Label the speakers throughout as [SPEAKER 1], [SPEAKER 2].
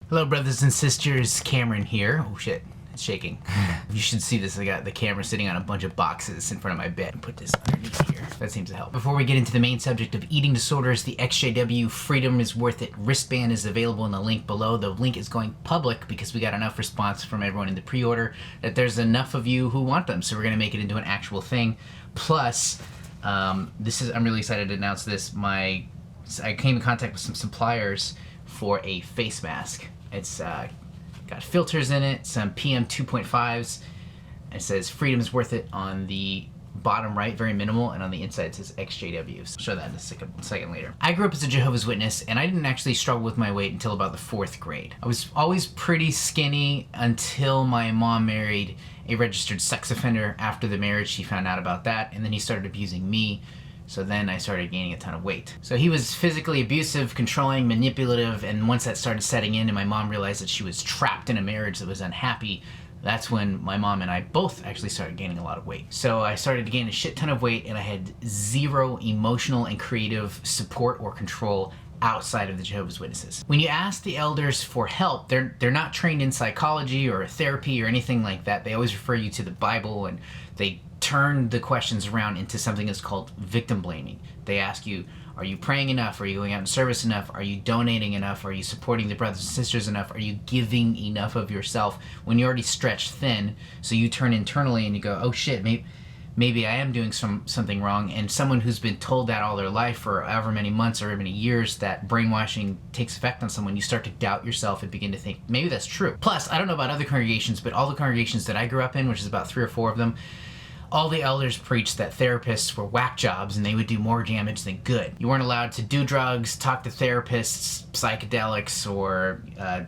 [SPEAKER 1] Hello brothers and sisters, Cameron here. Oh shit, it's shaking. You should see this. I got the camera sitting on a bunch of boxes in front of my bed. Put this underneath here. That seems to help. Before we get into the main subject of eating disorders, the EXJW Freedom is Worth It wristband is available in the link below. The link is going public because we got enough response from everyone in the pre-order that there's enough of you who want them. So we're gonna make it into an actual thing. Plus, I'm really excited to announce this. I came in contact with some suppliers for a face mask. It's got filters in it, some PM 2.5s. It says Freedom is Worth It on the bottom right, very minimal, and on the inside it says EXJW. So I'll show that in a second later. I grew up as a Jehovah's Witness, and I didn't actually struggle with my weight until about the 4th grade. I was always pretty skinny until my mom married a registered sex offender. After the marriage, she found out about that, and then he started abusing me. So then I started gaining a ton of weight. So he was physically abusive, controlling, manipulative, and once that started setting in and my mom realized that she was trapped in a marriage that was unhappy, that's when my mom and I both actually started gaining a lot of weight. So I started to gain a shit ton of weight, and I had zero emotional and creative support or control outside of the Jehovah's Witnesses. When you ask the elders for help, they're not trained in psychology or therapy or anything like that. They always refer you to the Bible, and they turn the questions around into something that's called victim blaming. They ask you, are you praying enough? Are you going out in service enough? Are you donating enough? Are you supporting the brothers and sisters enough? Are you giving enough of yourself when you're already stretched thin? So you turn internally and you go, oh shit, maybe I am doing something wrong. And someone who's been told that all their life for however many months or however many years that brainwashing takes effect on someone, you start to doubt yourself and begin to think, maybe that's true. Plus, I don't know about other congregations, but all the congregations that I grew up in, which is about 3 or 4 of them, all the elders preached that therapists were whack jobs and they would do more damage than good. You weren't allowed to do drugs, talk to therapists, psychedelics, or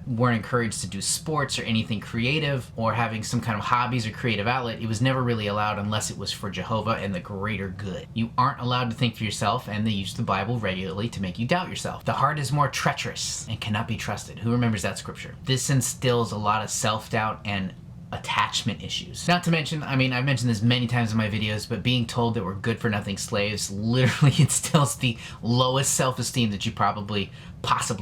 [SPEAKER 1] weren't encouraged to do sports or anything creative or having some kind of hobbies or creative outlet. It was never really allowed unless it was for Jehovah and the greater good. You aren't allowed to think for yourself, and they use the Bible regularly to make you doubt yourself. The heart is more treacherous and cannot be trusted. Who remembers that scripture? This instills a lot of self-doubt and attachment issues. Not to mention, I mean, I've mentioned this many times in my videos, but being told that we're good-for-nothing slaves literally instills the lowest self-esteem that you possibly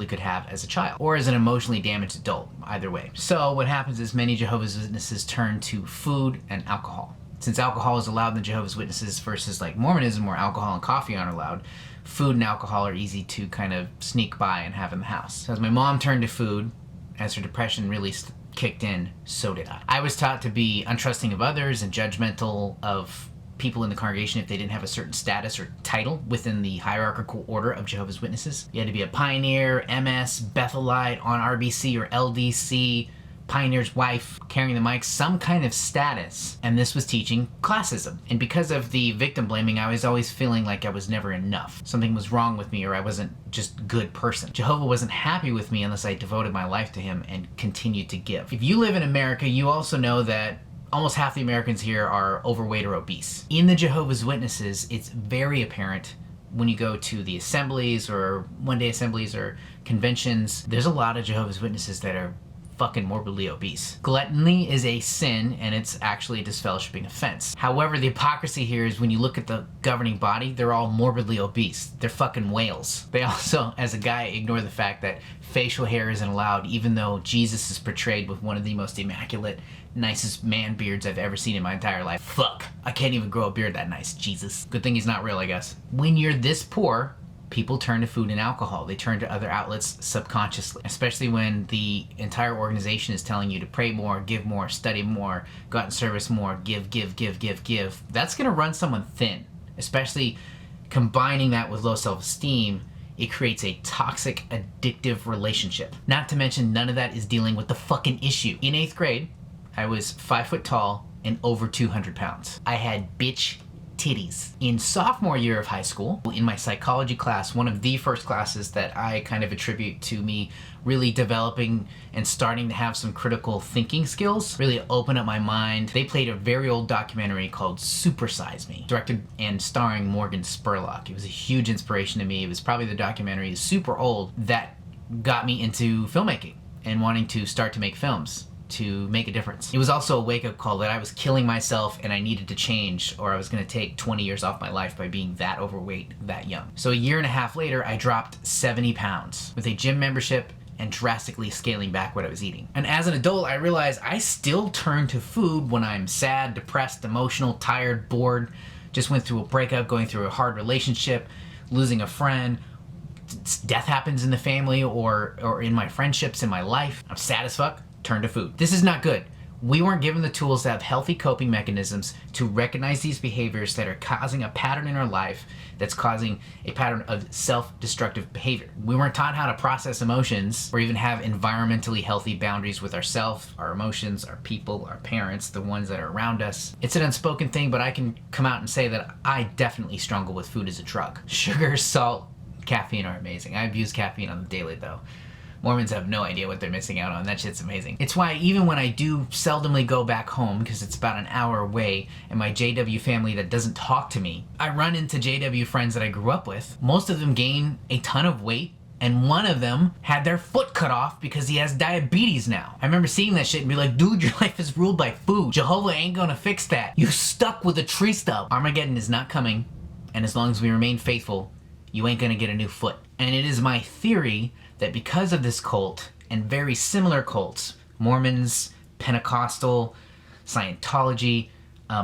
[SPEAKER 1] could have as a child, or as an emotionally damaged adult, either way. So what happens is many Jehovah's Witnesses turn to food and alcohol. Since alcohol is allowed in the Jehovah's Witnesses versus like Mormonism where alcohol and coffee aren't allowed, food and alcohol are easy to kind of sneak by and have in the house. So as my mom turned to food, as her depression really kicked in, so did I. I was taught to be untrusting of others and judgmental of people in the congregation if they didn't have a certain status or title within the hierarchical order of Jehovah's Witnesses. You had to be a pioneer, MS, Bethelite, on RBC or LDC, pioneer's wife, carrying the mic, some kind of status, and this was teaching classism. And because of the victim blaming, I was always feeling like I was never enough. Something was wrong with me, or I wasn't just a good person. Jehovah wasn't happy with me unless I devoted my life to him and continued to give. If you live in America, you also know that almost half the Americans here are overweight or obese. In the Jehovah's Witnesses, it's very apparent when you go to the assemblies or one-day assemblies or conventions, there's a lot of Jehovah's Witnesses that are fucking morbidly obese. Gluttony is a sin, and it's actually a disfellowshipping offense. However, the hypocrisy here is when you look at the governing body, they're all morbidly obese. They're fucking whales. They also, as a guy, ignore the fact that facial hair isn't allowed, even though Jesus is portrayed with one of the most immaculate, nicest man beards I've ever seen in my entire life. Fuck, I can't even grow a beard that nice, Jesus. Good thing he's not real, I guess. When you're this poor, people turn to food and alcohol. They turn to other outlets subconsciously, especially when the entire organization is telling you to pray more, give more, study more, go out in service more, give. That's gonna run someone thin, especially combining that with low self-esteem. It creates a toxic, addictive relationship. Not to mention, none of that is dealing with the fucking issue. In 8th grade, I was 5 foot tall and over 200 pounds. I had bitch titties. In sophomore year of high school, in my psychology class, one of the first classes that I kind of attribute to me really developing and starting to have some critical thinking skills, really open up my mind. They played a very old documentary called Super Size Me, directed and starring Morgan Spurlock. It was a huge inspiration to me. It was probably the documentary, super old, that got me into filmmaking and wanting to start to make films, to make a difference. It was also a wake-up call that I was killing myself and I needed to change, or I was gonna take 20 years off my life by being that overweight that young. So a year and a half later, I dropped 70 pounds with a gym membership and drastically scaling back what I was eating. And as an adult, I realized I still turn to food when I'm sad, depressed, emotional, tired, bored, just went through a breakup, going through a hard relationship, losing a friend, death happens in the family or in my friendships, in my life. I'm sad as fuck, turn to food. This is not good. We weren't given the tools to have healthy coping mechanisms to recognize these behaviors that are causing a pattern in our life that's causing a pattern of self-destructive behavior. We weren't taught how to process emotions or even have environmentally healthy boundaries with ourselves, our emotions, our people, our parents, the ones that are around us. It's an unspoken thing, but I can come out and say that I definitely struggle with food as a drug. Sugar, salt, caffeine are amazing. I abuse caffeine on the daily though. Mormons have no idea what they're missing out on. That shit's amazing. It's why even when I do seldomly go back home, because it's about an hour away, and my JW family that doesn't talk to me, I run into JW friends that I grew up with. Most of them gain a ton of weight, and one of them had their foot cut off because he has diabetes now. I remember seeing that shit and be like, dude, your life is ruled by food. Jehovah ain't gonna fix that. You stuck with a tree stub. Armageddon is not coming, and as long as we remain faithful, you ain't gonna get a new foot. And it is my theory that because of this cult and very similar cults, Mormons, Pentecostal, Scientology,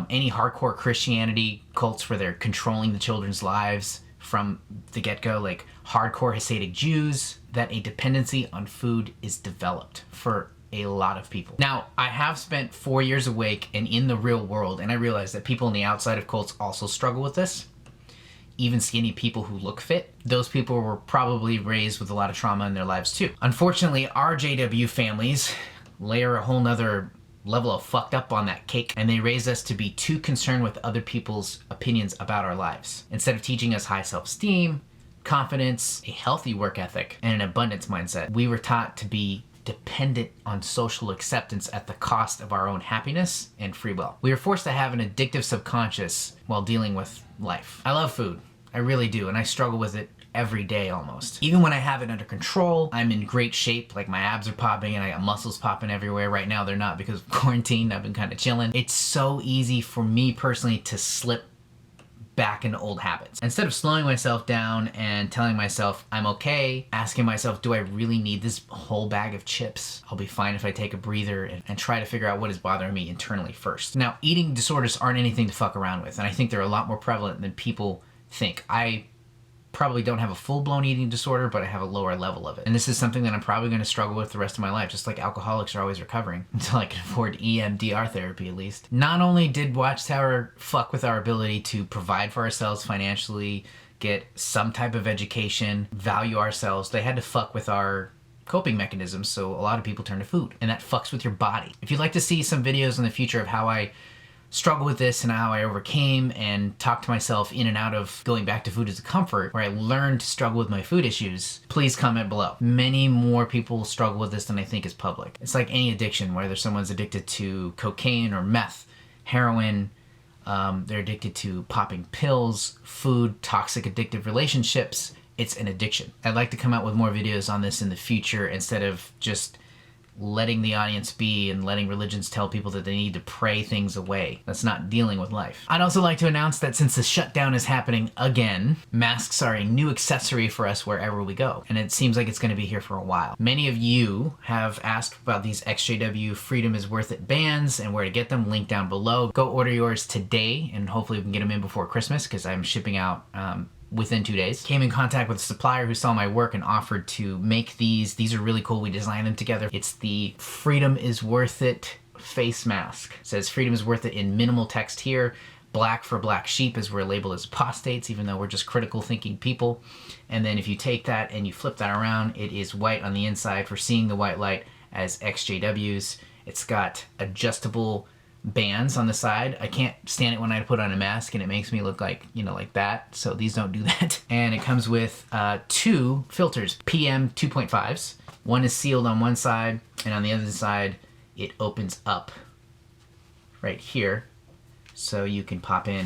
[SPEAKER 1] any hardcore Christianity cults where they're controlling the children's lives from the get-go, like hardcore Hasidic Jews, that a dependency on food is developed for a lot of people. Now, I have spent 4 years awake and in the real world, and I realize that people on the outside of cults also struggle with this. Even skinny people who look fit, those people were probably raised with a lot of trauma in their lives too. Unfortunately, our JW families layer a whole nother level of fucked up on that cake, and they raised us to be too concerned with other people's opinions about our lives. Instead of teaching us high self-esteem, confidence, a healthy work ethic, and an abundance mindset, we were taught to be dependent on social acceptance at the cost of our own happiness and free will. We were forced to have an addictive subconscious while dealing with life. I love food. I really do, and I struggle with it every day almost. Even when I have it under control, I'm in great shape, like my abs are popping and I got muscles popping everywhere. Right now they're not because of quarantine. I've been kind of chilling. It's so easy for me personally to slip back into old habits. Instead of slowing myself down and telling myself I'm okay, asking myself, do I really need this whole bag of chips? I'll be fine if I take a breather and try to figure out what is bothering me internally first. Now, eating disorders aren't anything to fuck around with, and I think they're a lot more prevalent than people think. I probably don't have a full-blown eating disorder, but I have a lower level of it. And this is something that I'm probably going to struggle with the rest of my life, just like alcoholics are always recovering, until I can afford EMDR therapy at least. Not only did Watchtower fuck with our ability to provide for ourselves financially, get some type of education, value ourselves, they had to fuck with our coping mechanisms, so a lot of people turn to food, and that fucks with your body. If you'd like to see some videos in the future of how I struggle with this and how I overcame and talked to myself in and out of going back to food as a comfort, where I learned to struggle with my food issues, please comment below. Many more people struggle with this than I think is public. It's like any addiction, whether someone's addicted to cocaine or meth, heroin, they're addicted to popping pills, food, toxic addictive relationships. It's an addiction. I'd like to come out with more videos on this in the future instead of just letting the audience be and letting religions tell people that they need to pray things away. That's not dealing with life. I'd also like to announce that since the shutdown is happening again, masks are a new accessory for us wherever we go, and it seems like it's going to be here for a while. Many of you have asked about these XJW Freedom is Worth It bands and where to get them, link down below. Go order yours today, and hopefully we can get them in before Christmas, because I'm shipping out within 2 days. Came in contact with a supplier who saw my work and offered to make these. These are really cool. We designed them together. It's the Freedom is Worth It face mask. It says Freedom is Worth It in minimal text here. Black for black sheep, as we're labeled as apostates, even though we're just critical thinking people. And then if you take that and you flip that around, it is white on the inside for seeing the white light as XJWs. It's got adjustable bands on the side. I can't stand it when I put on a mask and it makes me look like, you know, like that. So these don't do that. And it comes with 2 filters, PM 2.5s. One is sealed on one side, and on the other side, it opens up right here. So you can pop in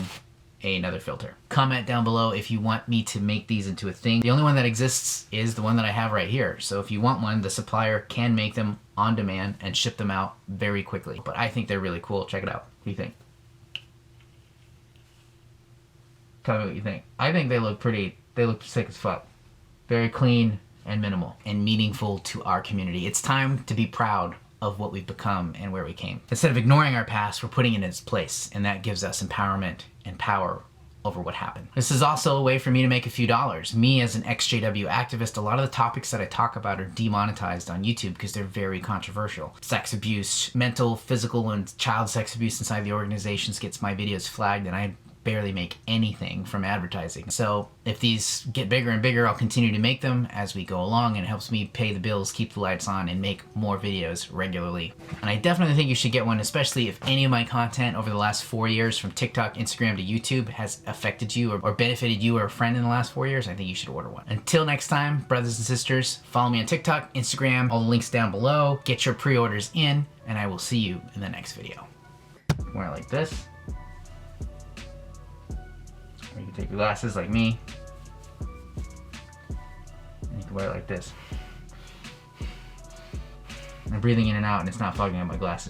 [SPEAKER 1] another filter. Comment down below if you want me to make these into a thing. The only one that exists is the one that I have right here. So if you want one, the supplier can make them on demand and ship them out very quickly. But I think they're really cool. Check it out. What do you think? Tell me what you think. I think they look sick as fuck. Very clean and minimal and meaningful to our community. It's time to be proud of what we've become and where we came. Instead of ignoring our past, we're putting it in its place, and that gives us empowerment and power over what happened. This is also a way for me to make a few dollars. Me as an XJW activist, a lot of the topics that I talk about are demonetized on YouTube because they're very controversial. Sex abuse, mental, physical, and child sex abuse inside the organizations gets my videos flagged, and I barely make anything from advertising. So if these get bigger and bigger, I'll continue to make them as we go along, and it helps me pay the bills, keep the lights on, and make more videos regularly. And I definitely think you should get one, especially if any of my content over the last 4 years from TikTok, Instagram to YouTube has affected you or benefited you or a friend in the last 4 years. I think you should order one. Until next time, brothers and sisters, follow me on TikTok, Instagram, all the links down below. Get your pre-orders in, and I will see you in the next video. Wear it like this. Or you can take your glasses like me, and you can wear it like this. I'm breathing in and out, and it's not fogging up my glasses.